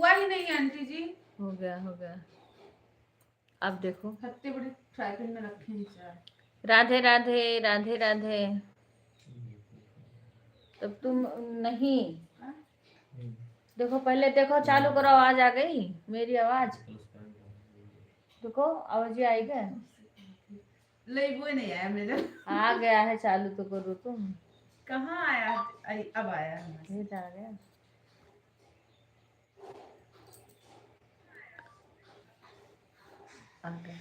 हुआ ही नहीं आंटी जी। हो गया हो गया। अब देखो इतने बड़े फ्राई पैन में रखे हैं चाय। राधे राधे राधे राधे। तब तुम नहीं देखो पहले देखो चालू करो आवाज आ गई मेरी आवाज देखो आवाज आई क्या नहीं वो नहीं आया मेरे आ गया है चालू तो करो तुम कहाँ आया अब आया ये आ गया आ गया।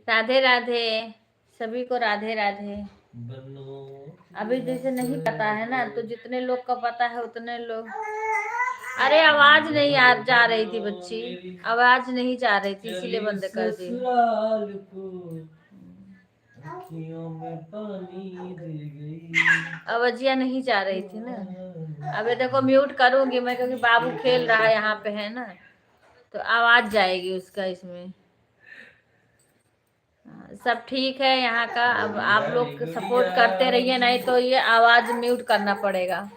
राधे राधे सभी को राधे राधे। अभी जैसे नहीं पता है ना तो जितने लोग का पता है उतने लोग अरे आवाज नहीं आ जा रही थी बच्ची आवाज नहीं जा रही थी इसीलिए बंद कर दी आवाजिया नहीं जा रही थी ना अबे देखो म्यूट करूंगी मैं क्योंकि बाबू खेल रहा है यहाँ पे है ना तो आवाज जाएगी उसका इसमें सब ठीक है यहाँ का अब आप लोग सपोर्ट करते रहिए नहीं तो ये आवाज म्यूट करना पड़ेगा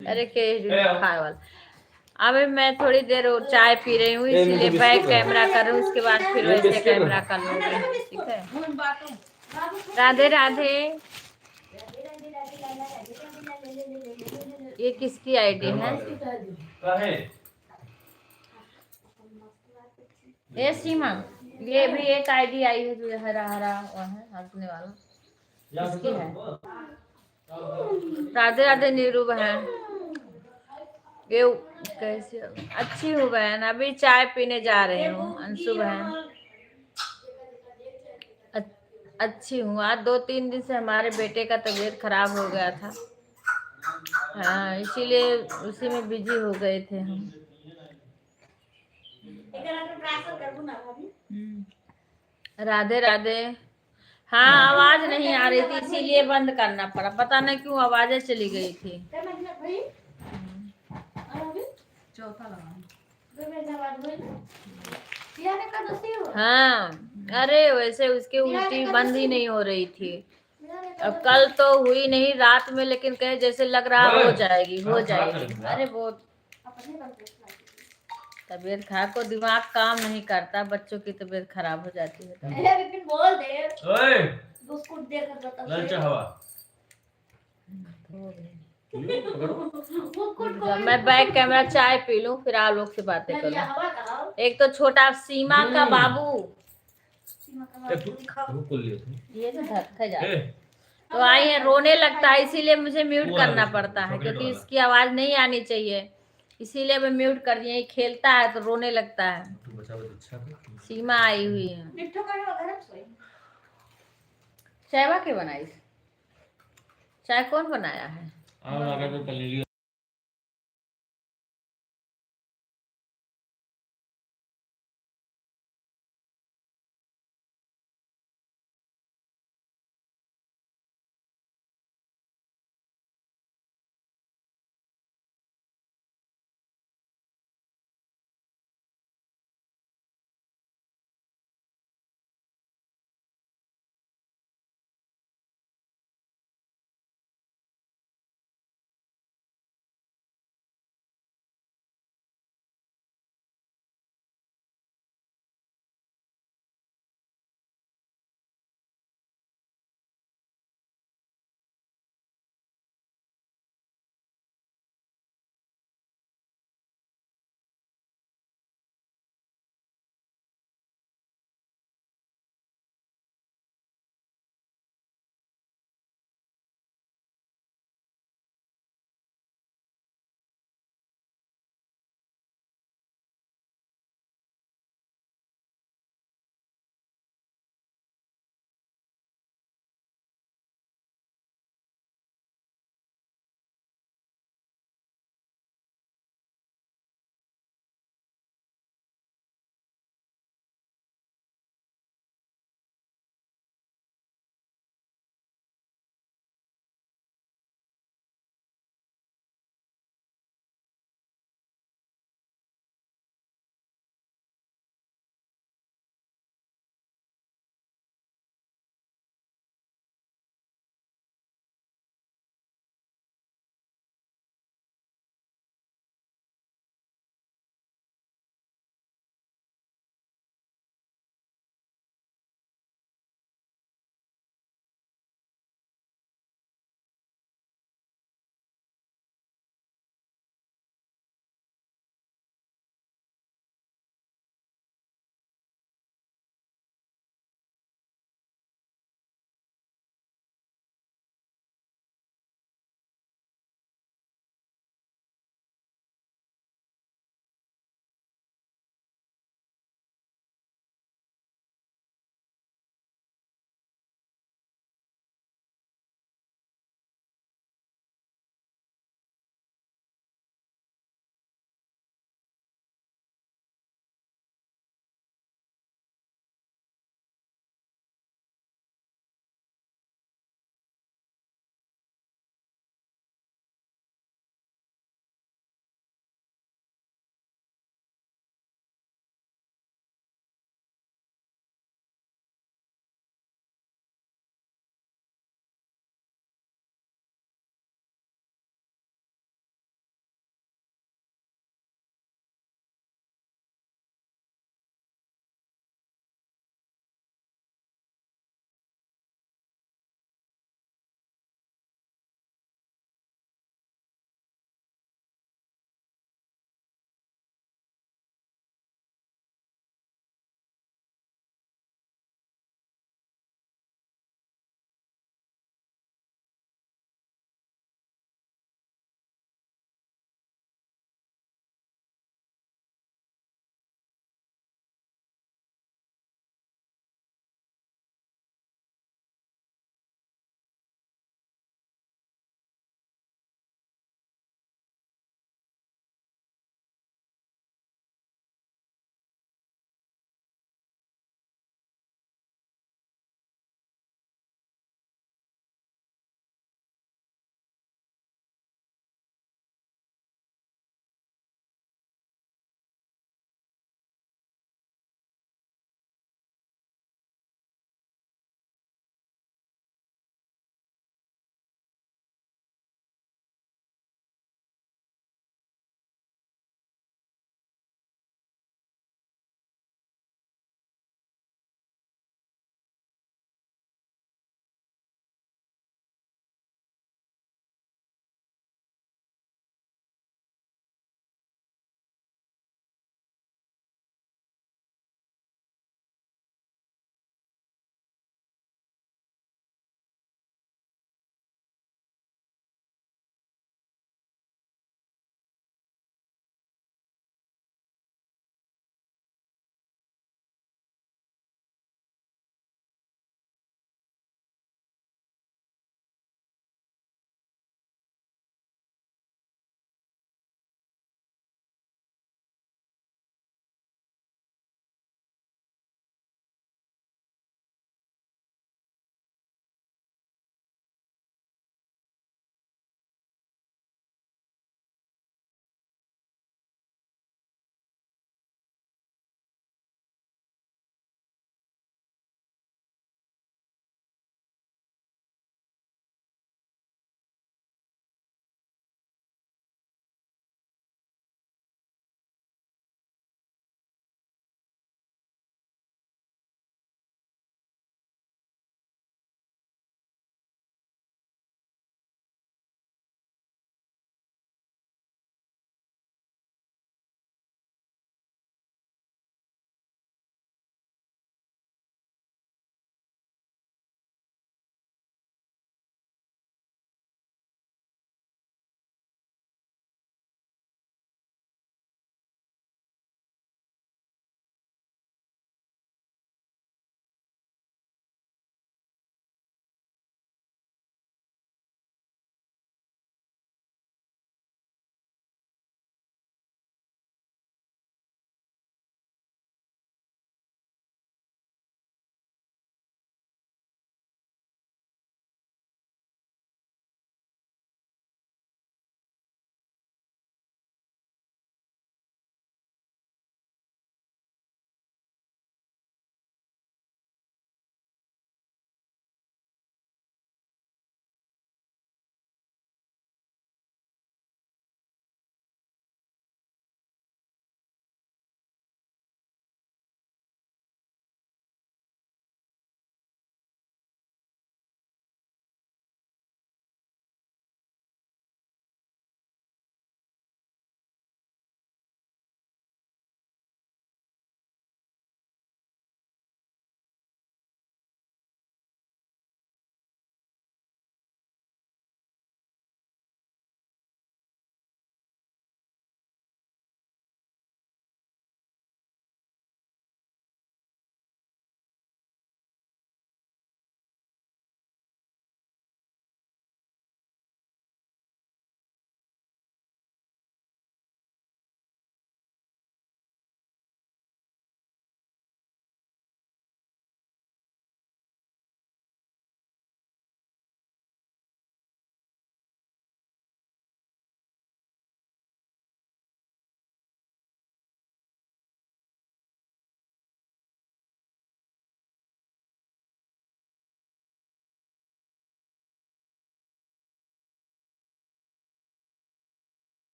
अरे खाए वाला अबे मैं थोड़ी देर चाय पी रही हूँ इसीलिए बैक कैमरा कर रही हूँ उसके बाद फिर वैसे कैमरा कर लूंगी ठीक है राधे राधे ये किसकी आईडी है? ये सीमा, ये भी एक आईडी आई है जो हरा हरा वो है हंसने वाला, किसकी है? राधे राधे नीरू बहन, ये कैसे? अच्छी हूँ बहन, अभी चाय पीने जा रही हूँ। अंशु बहन अच्छी हूँ। आज 2-3 दिन से हमारे बेटे का तबीयत खराब हो गया था, हाँ, इसीलिए उसी में बिजी हो गए थे हम। राधे राधे। हाँ, आवाज नहीं आ रही थी इसीलिए बंद करना पड़ा, पता नहीं क्यों आवाजें चली गई थी। चौथा लगा। हाँ, अरे वैसे उसकी उल्टी बंद ही नहीं हो रही थी। अब कल तो हुई नहीं रात में, लेकिन कहे जैसे लग रहा हो जाएगी हो जाएगी। अरे वो तबीयत खराब को दिमाग काम नहीं करता, बच्चों की तबीयत खराब हो जाती है। बोल दे जब मैं बैक कैमरा चाय पी लूं फिर आप लोग से बातें करूं। एक तो छोटा सीमा का बाबू ये तो धक्का जा तो आई है, रोने लगता है, इसीलिए मुझे म्यूट करना पड़ता है क्योंकि इसकी आवाज नहीं आनी चाहिए, इसीलिए मैं म्यूट कर दिया। ये खेलता है तो रोने लगता है। सीमा आई हुई है। चाय के बनाई? चाय कौन बनाया है?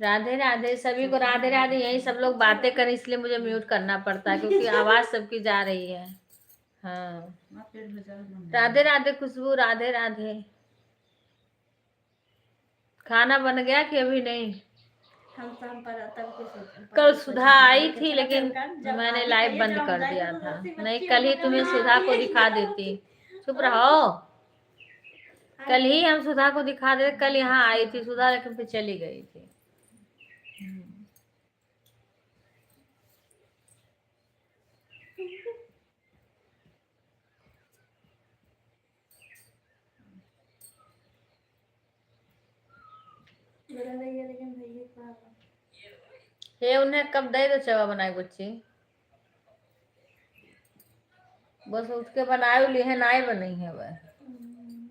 राधे राधे सभी को, राधे राधे। यही सब लोग बातें करें इसलिए मुझे म्यूट करना पड़ता है क्योंकि आवाज सबकी जा रही है। हाँ राधे राधे खुशबू, राधे राधे। खाना बन गया कि अभी नहीं? कल सुधा आई थी लेकिन मैंने लाइव बंद कर दिया था। नहीं कल ही तुम्हें सुधा को दिखा देती। चुप रहो, कल ही हम सुधा को दिखा देते। कल यहाँ आई थी सुधा लेकिन फिर चली गई थी। ये उन्हें कब दे दो चवा बनाई बच्ची, बस उठ के बनाए ली है, नाई बनी है वह।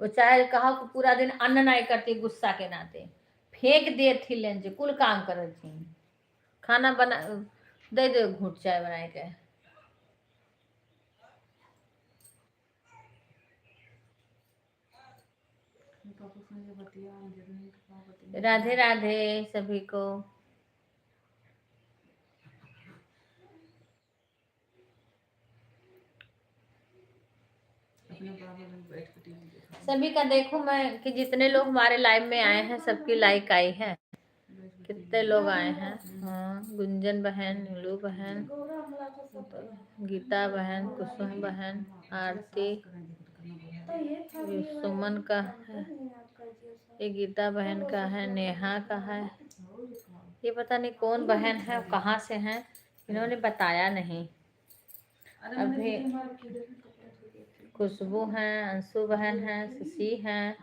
वो चाहे कहा कि पूरा दिन अन्न नहीं करती गुस्सा के नाते, फेंक दे थी लेंज कुल काम कर थी। खाना बना दे दो घूट चाय बनाए के। राधे राधे सभी को। सभी का देखो मैं कि जितने लोग हमारे लाइव में आए हैं सबकी लाइक आई है। कितने लोग आए हैं? हाँ गुंजन बहन, नीलू बहन, गीता बहन, कुसुम बहन, आरती, ये सुमन का है, ये गीता बहन का है, नेहा का है। ये पता नहीं कौन बहन है, कहाँ से हैं, इन्होंने बताया नहीं। अभी खुशबू है, अंशु बहन है, शशि है।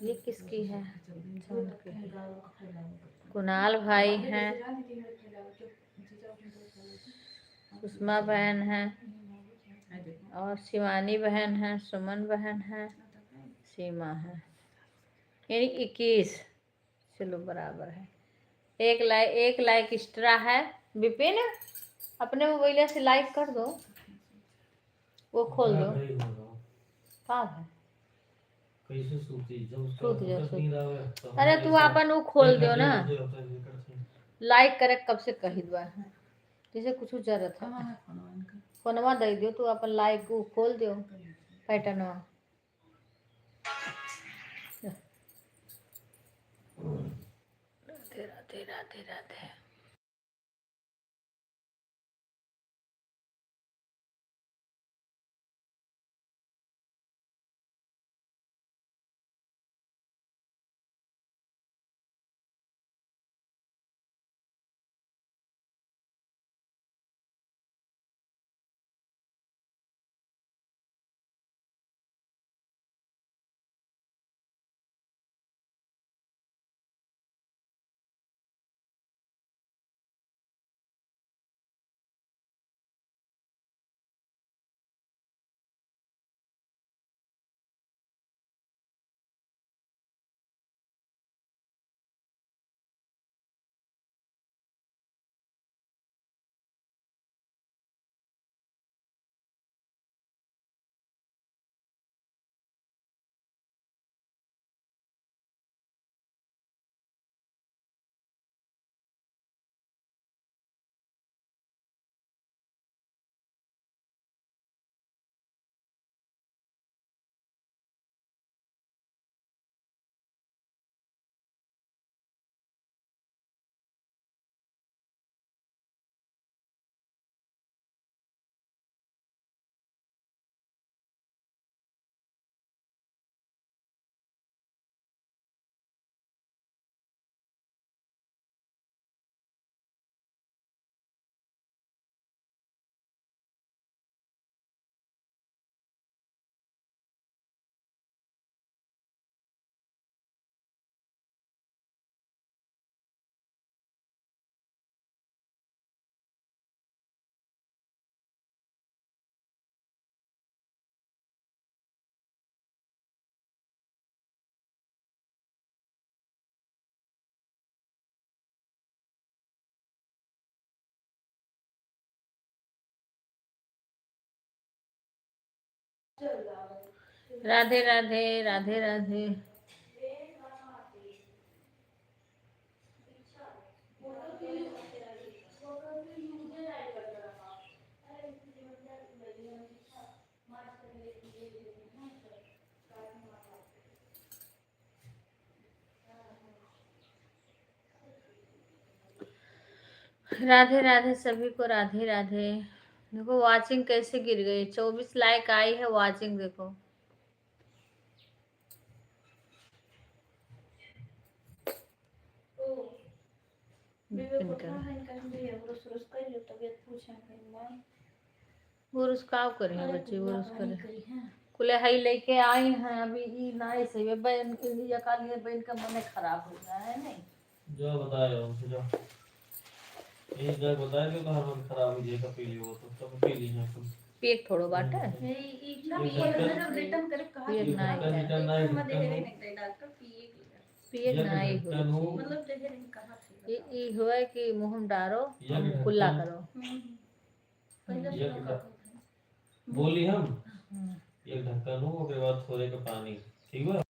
ये किसकी है? कुणाल भाई हैं, सुषमा बहन है, और शिवानी बहन है, सुमन बहन है, सीमा है। यानी 21। चलो बराबर है। एक लाइक एक्स्ट्रा है। विपिन अपने मोबाइल से लाइक कर दो, वो खोल दो। कहाँ है? सूत जाओ। अरे तू अपन वो खोल दो ना, लाइक करे कब से कही दो जैसे कुछ जरूरत है। फोनवा दे दो तू अपन लाइक वो खोल दो पैटर्नवा। राधे राधे राधे राधे। राधे राधे राधे राधे। राधे राधे सभी को, राधे राधे। देखो वाचिंग कैसे गिर गई, 24 लाइक आई है वाचिंग, देखो। बुरुस का करें बच्चे, बुरुस करें कुले हई लेके आई हैं अभी ई नाई से बहन के लिए काली बहन का मन खराब हो गया है। नहीं जो बताया उनसे जो ये जो बताया कि हर मन खराब हो जाएगा, पी लियो तो सब पी ली है तुम पेट थोड़ो बाटा है रिटर्न करे कहा पेट ना रिटर्न ना है डॉक्टर पेट ना ही हो मतलब जगह नहीं कहा थी ये हुआ कि मुंह में डारो कुल्ला करो। बोली हम एक ढक्कन हो के बाद थोड़े का पानी, ठीक है।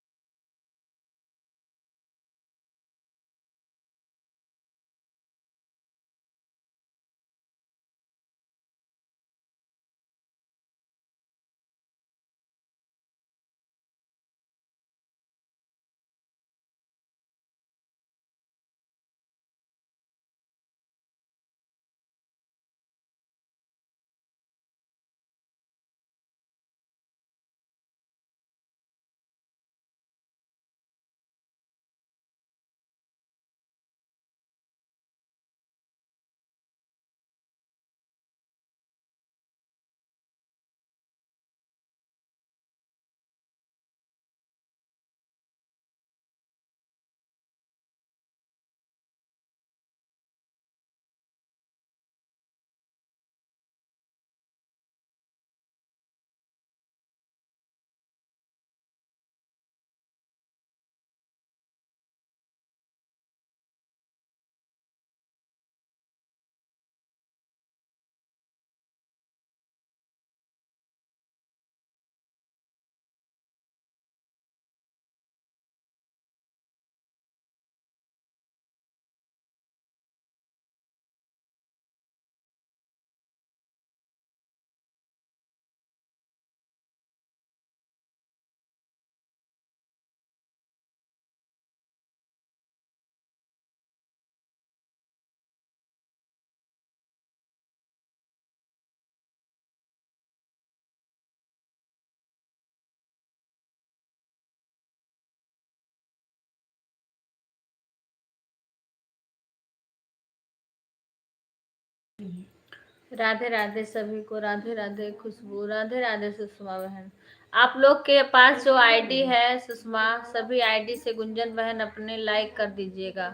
राधे राधे सभी को, राधे राधे खुशबू, राधे राधे सुषमा बहन। आप लोग के पास जो आईडी है सुषमा, सभी आईडी से गुंजन बहन अपने लाइक कर दीजिएगा।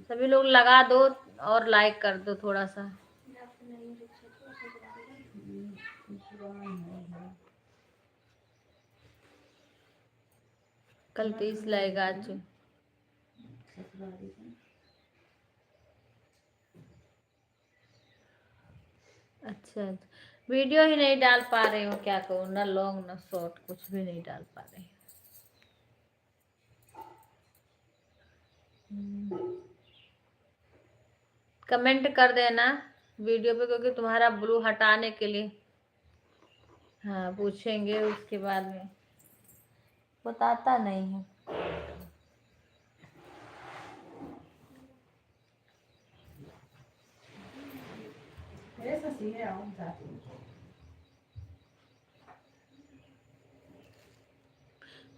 सभी लोग लगा दो और लाइक कर दो थोड़ा सा। कल 30 लाइक आज। अच्छा वीडियो ही नहीं डाल पा रही हूँ, क्या कहूँ, ना लॉन्ग ना शॉर्ट, कुछ भी नहीं डाल पा रही। कमेंट कर देना वीडियो पे, क्योंकि तुम्हारा ब्लू हटाने के लिए हाँ पूछेंगे, उसके बाद में बताता नहीं है।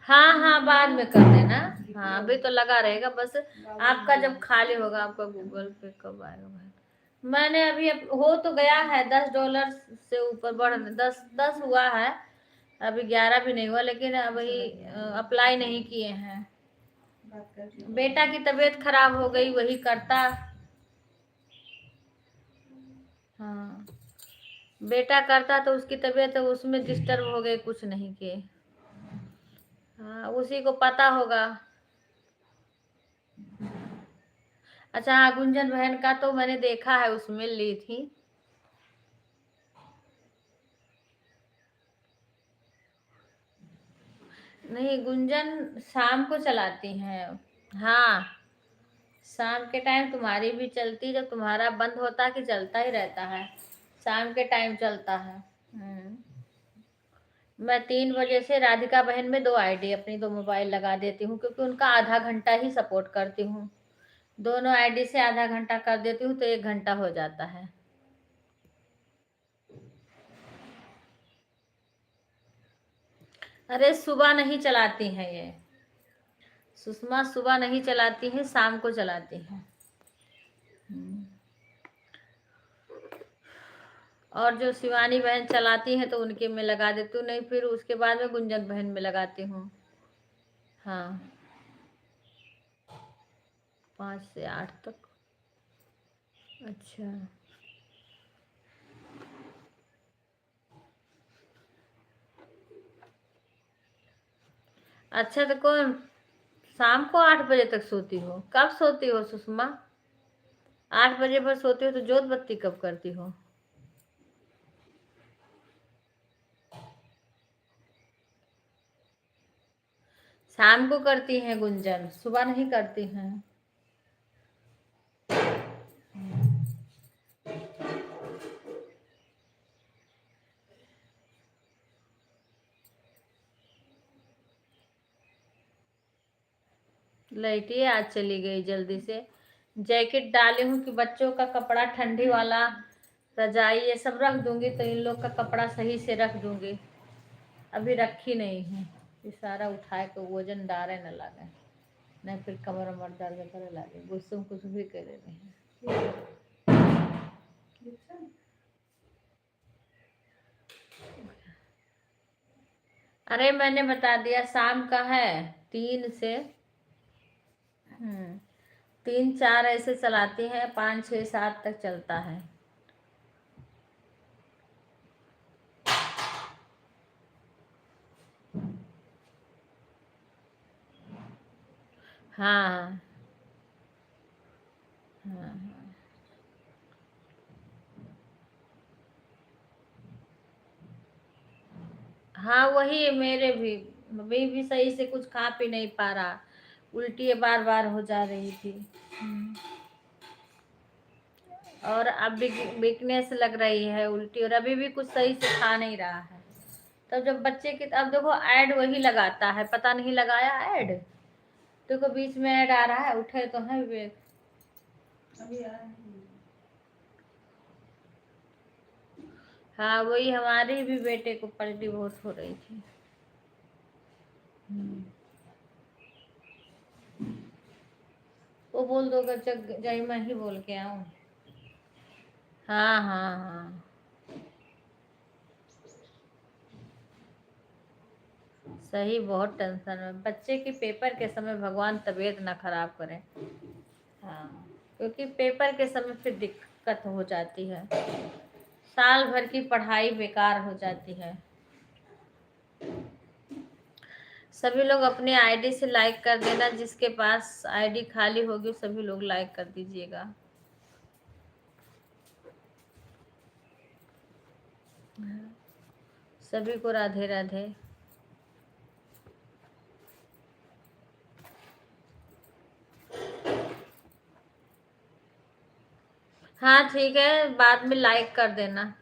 हाँ हाँ बाद में कर देना। हाँ अभी तो लगा रहेगा, बस आपका जब खाली होगा, आपका गूगल पे कब आएगा भाई। मैंने अभी हो तो गया है, $10 से ऊपर बढ़ 10 हुआ है, अभी 11 भी नहीं हुआ, लेकिन अभी अप्लाई नहीं किए हैं। बेटा की तबीयत खराब हो गई, वही करता। हाँ बेटा करता तो उसकी तबीयत उसमें डिस्टर्ब हो गई, कुछ नहीं किए। हाँ उसी को पता होगा। अच्छा हाँ गुंजन बहन का तो मैंने देखा है, उसमें ली थी। नहीं गुंजन शाम को चलाती हैं। हाँ शाम के टाइम तुम्हारी भी चलती, जब तुम्हारा बंद होता कि चलता ही रहता है, शाम के टाइम चलता है। मैं 3 बजे से राधिका बहन में 2 आईडी अपनी 2 मोबाइल लगा देती हूँ, क्योंकि उनका आधा घंटा ही सपोर्ट करती हूँ। दोनों आईडी से आधा घंटा कर देती हूँ तो 1 घंटा हो जाता है। अरे सुबह नहीं चलाती हैं ये, सुषमा सुबह नहीं चलाती है, शाम को चलाती है। और जो शिवानी बहन चलाती हैं तो उनके में लगा देती हूँ, नहीं फिर उसके बाद में गुंजन बहन में लगाती हूँ। हाँ 5 से 8 तक। अच्छा अच्छा, तो कौन शाम को 8 बजे तक सोती हो? कब सोती हो सुषमा? 8 बजे पर सोती हो तो जोत बत्ती कब करती हो? शाम को करती हैं गुंजन, सुबह नहीं करती हैं। लाइट ही आज चली गई जल्दी से। जैकेट डाली हूँ कि बच्चों का कपड़ा ठंडी वाला, रजाई ये सब रख दूंगी, तो इन लोग का कपड़ा सही से रख दूंगी। अभी रखी नहीं है, ये सारा उठाए को वजन डारे न लगे, नहीं फिर कमर उमर दर्द करे लगे, गुस्सुम कुछ भी करे नहीं। अरे मैंने बता दिया शाम का है 3 से 3 4 ऐसे चलाती हैं, 5 6 7 तक चलता है। हाँ हाँ हाँ वही मेरे भी, अभी भी सही से कुछ खा पी नहीं पा रहा, उल्टी बार बार हो जा रही थी। और अब वीकनेस लग रही है उल्टी, और अभी भी कुछ सही से खा नहीं रहा है। तब जब बच्चे की, अब देखो ऐड वही लगाता है, पता नहीं लगाया ऐड, देखो बीच में ऐड आ रहा है, उठे तो है विवेक। अभी आया नहीं। हाँ वही हमारे भी बेटे को पलटी बहुत हो रही थी। वो बोल दो जाई मैं ही बोल के आऊं। हाँ हाँ हाँ सही, बहुत टेंशन में बच्चे की पेपर के समय, भगवान तबीयत ना खराब करे। हाँ क्योंकि पेपर के समय फिर दिक्कत हो जाती है, साल भर की पढ़ाई बेकार हो जाती है। सभी लोग अपने आईडी से लाइक कर देना, जिसके पास आईडी खाली होगी सभी लोग लाइक कर दीजिएगा। सभी को राधे राधे। हाँ ठीक है, बाद में लाइक कर देना।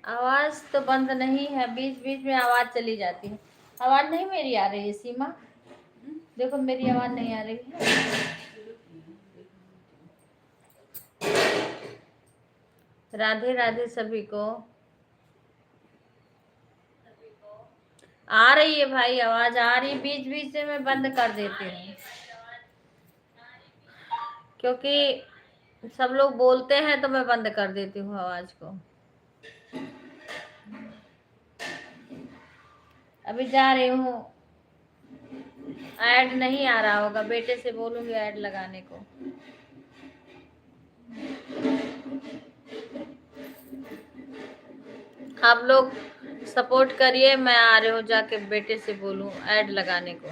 आवाज तो बंद नहीं है, बीच बीच में आवाज चली जाती है। आवाज नहीं मेरी आ रही है सीमा? देखो मेरी आवाज नहीं आ रही है। राधे राधे सभी को। आ रही है भाई, आवाज आ रही, बीच बीच से मैं बंद कर देती हूँ, क्योंकि सब लोग बोलते हैं तो मैं बंद कर देती हूँ आवाज को। अभी जा रही हूँ, ऐड नहीं आ रहा होगा, बेटे से बोलूंगी ऐड लगाने को। आप लोग सपोर्ट करिए, मैं आ रही हूँ, जाके बेटे से बोलूं ऐड लगाने को।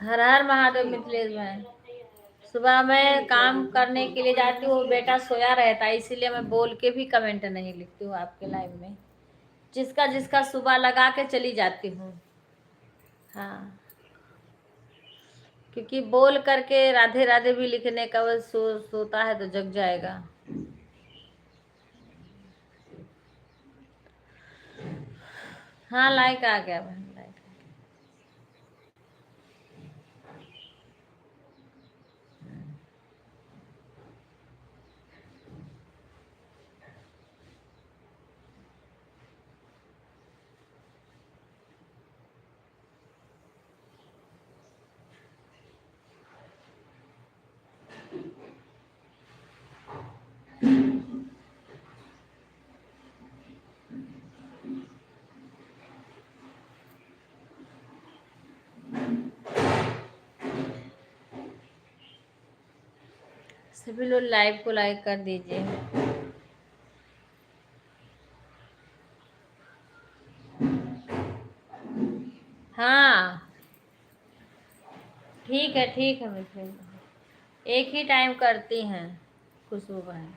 हर हर महादेव मिथिलेश भाई। सुबह मैं काम करने के लिए जाती हूँ, बेटा सोया रहता है, इसीलिए मैं बोल के भी कमेंट नहीं लिखती हूँ आपके लाइव में। जिसका जिसका सुबह लगा के चली जाती हूँ। हाँ, क्योंकि बोल करके राधे राधे भी लिखने का वो सोता है तो जग जाएगा। हाँ, लाइक आ गया बहन, लाइक। सभी लोग लाइव को लाइक कर दीजिए। हाँ, ठीक है मिथिलेश, एक ही टाइम करती हैं खुशबू बहन।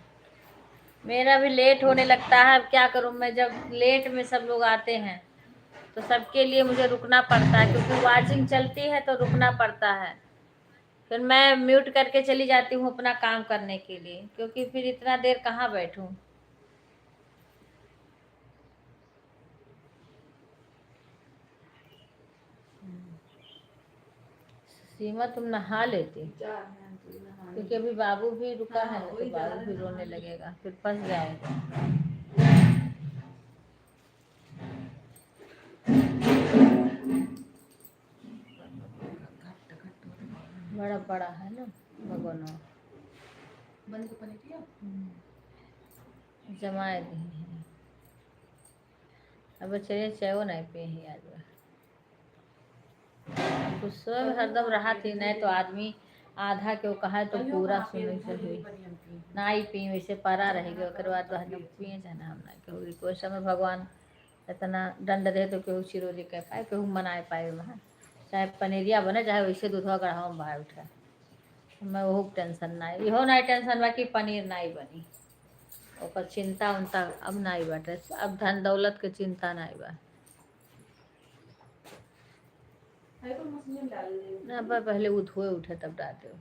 मेरा भी लेट होने लगता है, अब क्या करूं मैं, जब लेट में सब लोग आते हैं तो सबके लिए मुझे रुकना पड़ता है, क्योंकि वॉचिंग चलती है तो रुकना पड़ता है। फिर मैं म्यूट करके चली जाती हूँ अपना काम करने के लिए, क्योंकि फिर इतना देर कहाँ बैठूं। सीमा तुम नहा लेती, क्योंकि अभी बाबू भी रुका है ना, तो बाबू भी रोने लगेगा, फिर फंस जाएगा। बड़ा बड़ा है ना भगवान, जमाए दी है। अब चलिए चाय नहीं पिए ही आज। गुस्से में हरदम रहा थी, नहीं तो आदमी आधा क्यों कहा है तो पूरा सुने चाहिए। ना ही पी वैसे परा रहेगी, ओकर बाद हम पिए जाना हम ना केहू कोई समय भगवान इतना दंड दे तो केहू चिरोरी कह पाए, केहू मनाए पाए वहाँ। चाहे पनीरिया बने चाहे वैसे दूधवा गढ़ावा में बाहर उठे, मैं वो टेंशन ना, इहो नहीं टेंशन बा कि पनीर नहीं बनी, ओकर चिंता उनता अब नहीं बाटे, अब धन दौलत के चिंता नहीं बा। ना पहले वो धोए उठे तब डालते हो।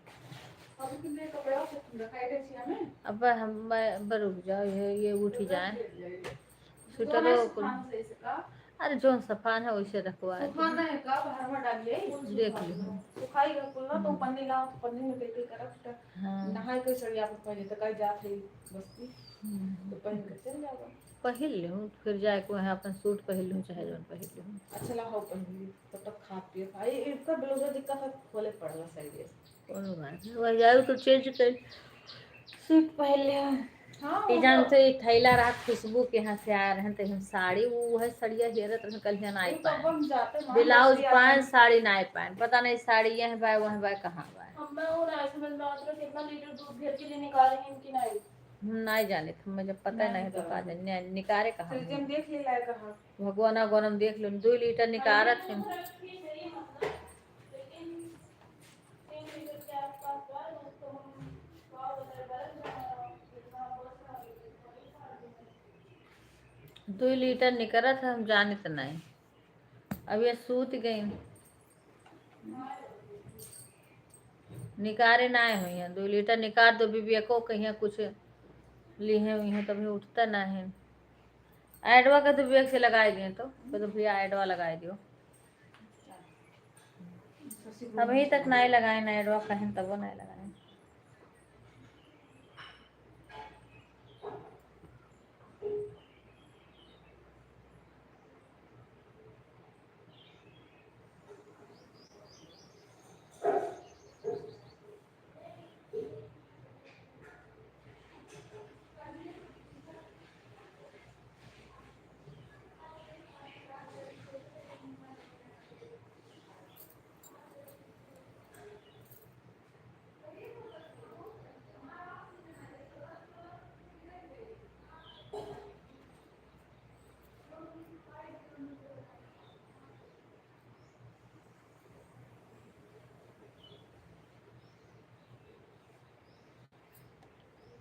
अब हम रुक जाओ, ये उठ ही जाए स्वेटर। अरे जो सफान है वैसे रखवा देख लो। पहिल लूँ फिर जाए को है अपन सूट पहिल लूँ चाहे जौन पहिल लूँ। अच्छा ला हो पहिल तब तक खा पिए भाई, इसका ब्लाउज दिक्कत है खोले पड़ला सही है। कोनो बात नहीं, वह जाओ तो चेंज कर सूट पहन ले। हाँ, जान से थैला रात खुशबू के यहाँ से आ रहे हैं, तो हम साड़ी वो है सड़िया हेरत रहे कल यहाँ नाई पाए, ब्लाउज पाए साड़ी नाई पाए, पता नहीं साड़ी यहाँ बाय वहाँ बाय कहाँ बाय। कितना लीटर दूध घेर के लिए निकाले हैं कि नहीं, नहीं जाने थे, मुझे पता नहीं तो कहा जाने निकारे कहाँ देख ले लाए कहाँ भगवाना गोनम देख लो 2 लीटर निकारत है। 2 लीटर निकलत है, हम जाने तो नहीं, अब ये सूत गई निकारे ना हुई हैं। 2 लीटर निकाल दो बीबी को कहीं कुछ ली है हुई है तभी उठता ना है। एडवा का तो बेग से लगाए दिए तो भैया एडवा लगाए दियो, अभी तक नहीं लगाए ना एडवा कहें तब नहीं लगाए।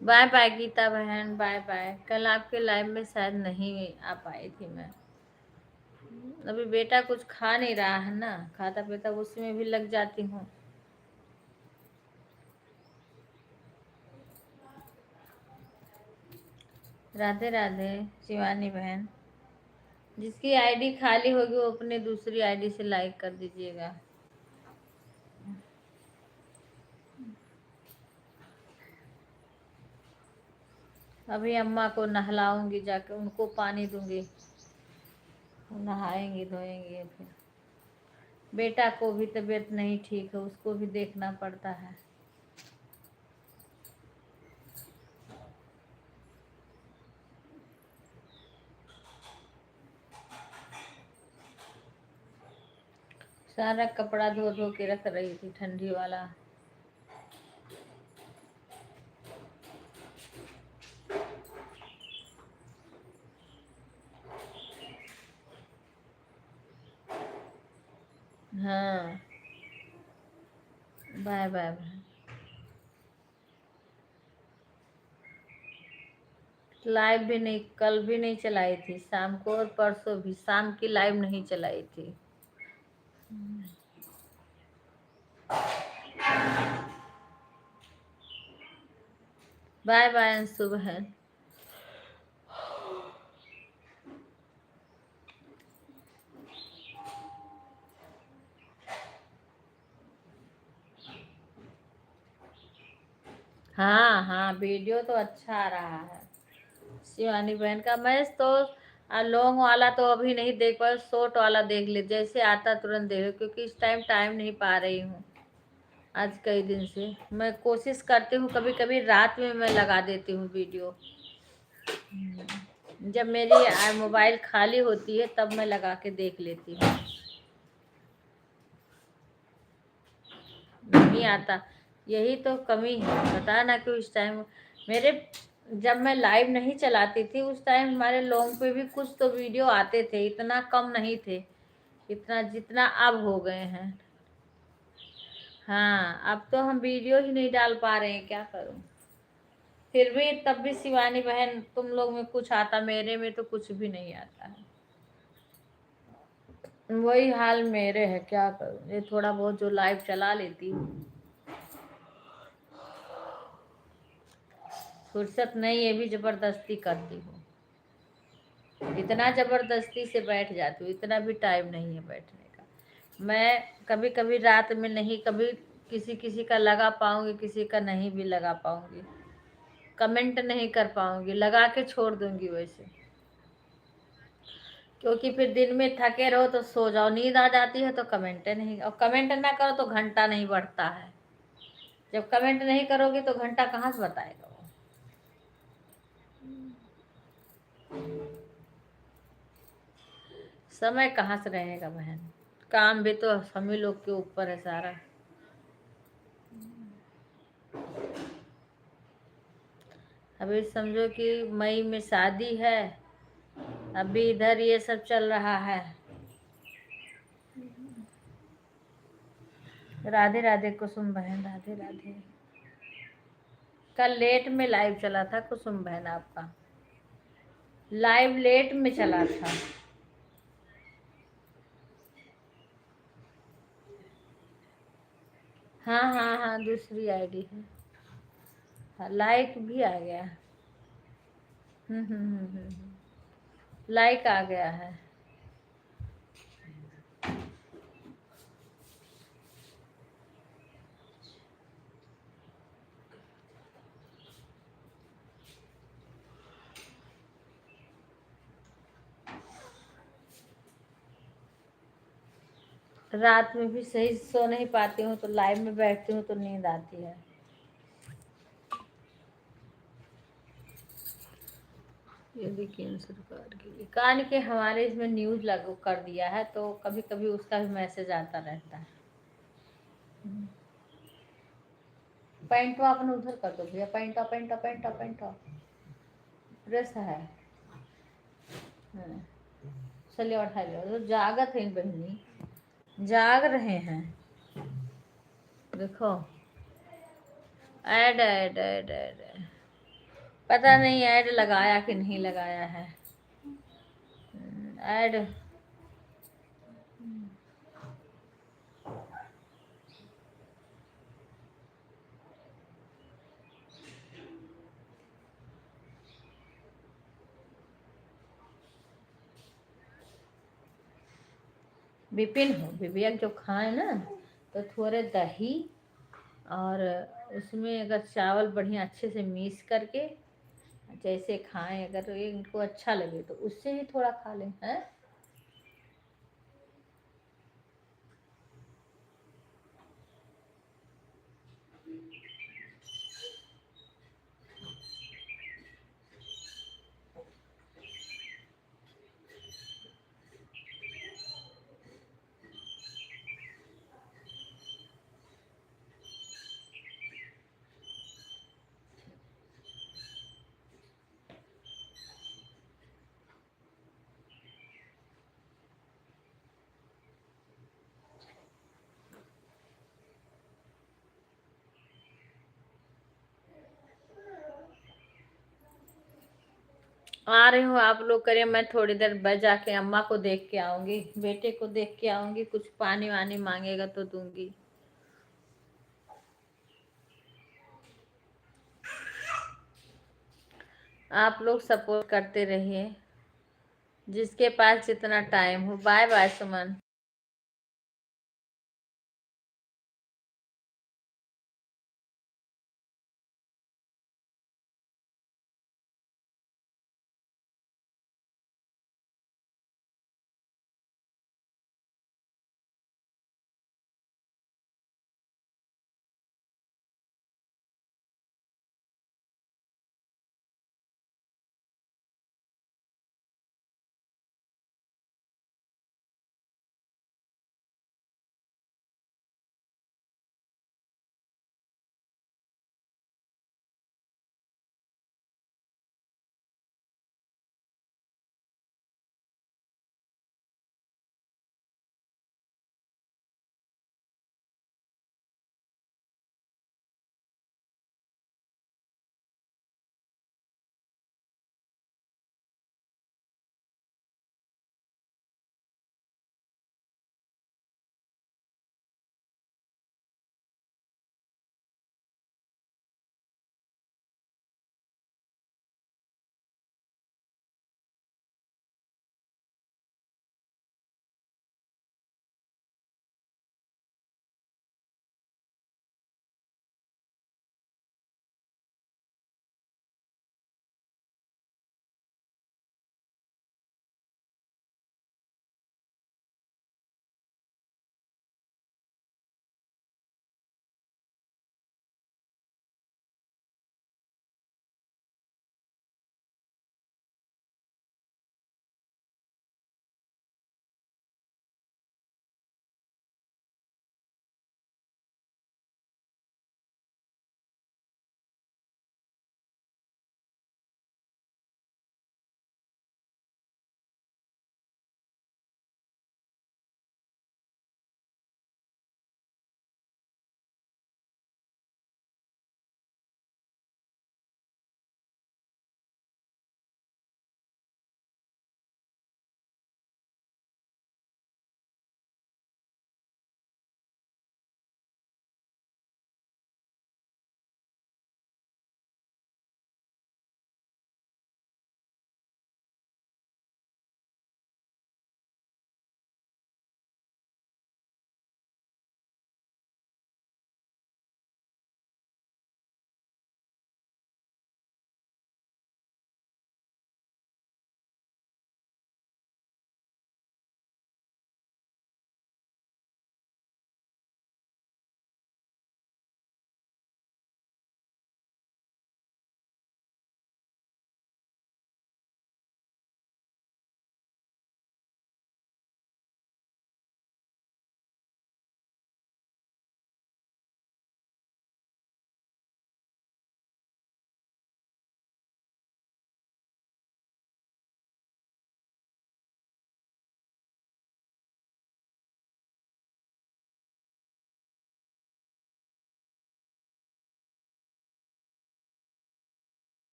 बाय बाय गीता बहन, बाय बाय। कल आपके लाइव में शायद नहीं आ पाई थी मैं। अभी बेटा कुछ खा नहीं रहा है ना, खाता पीता उसी में भी लग जाती हूँ। राधे राधे शिवानी बहन। जिसकी आईडी खाली होगी वो अपने दूसरी आईडी से लाइक कर दीजिएगा। अभी अम्मा को नहलाऊंगी, जाके उनको पानी दूंगी, नहाएंगी धोएंगी। फिर बेटा को भी तबीयत नहीं ठीक है, उसको भी देखना पड़ता है। सारा कपड़ा धो धो के रख रही थी, ठंडी वाला। हाँ बाय बाय बाय। लाइव भी नहीं, कल भी नहीं चलाई थी शाम को, और परसों भी शाम की लाइव नहीं चलाई थी। बाय बाय अंशु बहन। हाँ हाँ वीडियो तो अच्छा आ रहा है शिवानी बहन का। मैं तो लॉन्ग वाला तो अभी नहीं देख पाई, शॉर्ट वाला देख ले, जैसे आता तुरंत देख, क्योंकि इस टाइम नहीं पा रही हूँ। आज कई दिन से मैं कोशिश करती हूँ, कभी कभी रात में मैं लगा देती हूँ वीडियो। जब मेरी मोबाइल खाली होती है तब मैं लगा के देख लेती हूँ। नहीं आता, यही तो कमी है, पता ना क्यों इस टाइम मेरे। जब मैं लाइव नहीं चलाती थी उस टाइम हमारे लॉन्ग पे भी कुछ तो वीडियो आते थे, इतना कम नहीं थे इतना जितना अब हो गए हैं। हाँ अब तो हम वीडियो ही नहीं डाल पा रहे हैं, क्या करूं। फिर भी तब भी शिवानी बहन तुम लोग में कुछ आता, मेरे में तो कुछ भी नहीं आता है। वही हाल मेरे है, क्या करूं। ये थोड़ा बहुत जो लाइव चला लेती हूँ, फुर्सत नहीं, ये भी जबरदस्ती करती हूँ। इतना जबरदस्ती से बैठ जाती हूँ, इतना भी टाइम नहीं है बैठने का। मैं कभी कभी रात में नहीं, कभी किसी किसी का लगा पाऊंगी, किसी का नहीं भी लगा पाऊंगी, कमेंट नहीं कर पाऊंगी, लगा के छोड़ दूंगी वैसे। क्योंकि फिर दिन में थके रहो तो सो जाओ, नींद आ जाती है तो कमेंट नहीं, और कमेंट ना करो तो घंटा नहीं बढ़ता है। जब कमेंट नहीं करोगे तो घंटा कहाँ से बताएगा वो। समय कहाँ से रहेगा बहन, काम भी तो हम ही लोग के ऊपर है सारा। अभी समझो कि मई में शादी है, अभी इधर ये सब चल रहा है। राधे राधे कुसुम बहन, राधे राधे। कल लेट में लाइव चला था कुसुम बहन, आपका लाइव लेट में चला था। हाँ हाँ हाँ दूसरी आईडी है। हाँ लाइक भी आ गया। लाइक आ गया है। रात में भी सही सो नहीं पाती हूँ, तो लाइव में बैठती हूँ तो नींद आती है। ये देखिए सरकार की कान के हमारे इसमें न्यूज लागू कर दिया है, तो कभी कभी उसका भी मैसेज आता रहता है। पैंटवा अपन उधर कर दो भैया, पैंटा पैंटा पैंटा पैंटा ड्रेस है। चलिए उठा लो, तो जागत है बहनी, जाग रहे हैं। देखो ऐड ऐड ऐड ऐड पता नहीं ऐड लगाया कि नहीं लगाया है। ऐड विपिन हो विवेक जो खाए ना, तो थोड़े दही और उसमें अगर चावल बढ़िया अच्छे से मिक्स करके जैसे खाएं, अगर ये इनको अच्छा लगे तो उससे ही थोड़ा खा लें हैं। आ रही हूँ, आप लोग करिए, मैं थोड़ी देर बाद जाके अम्मा को देख के आऊंगी, बेटे को देख के आऊंगी, कुछ पानी वानी मांगेगा तो दूंगी। आप लोग सपोर्ट करते रहिए, जिसके पास जितना टाइम हो। बाय बाय सुमन।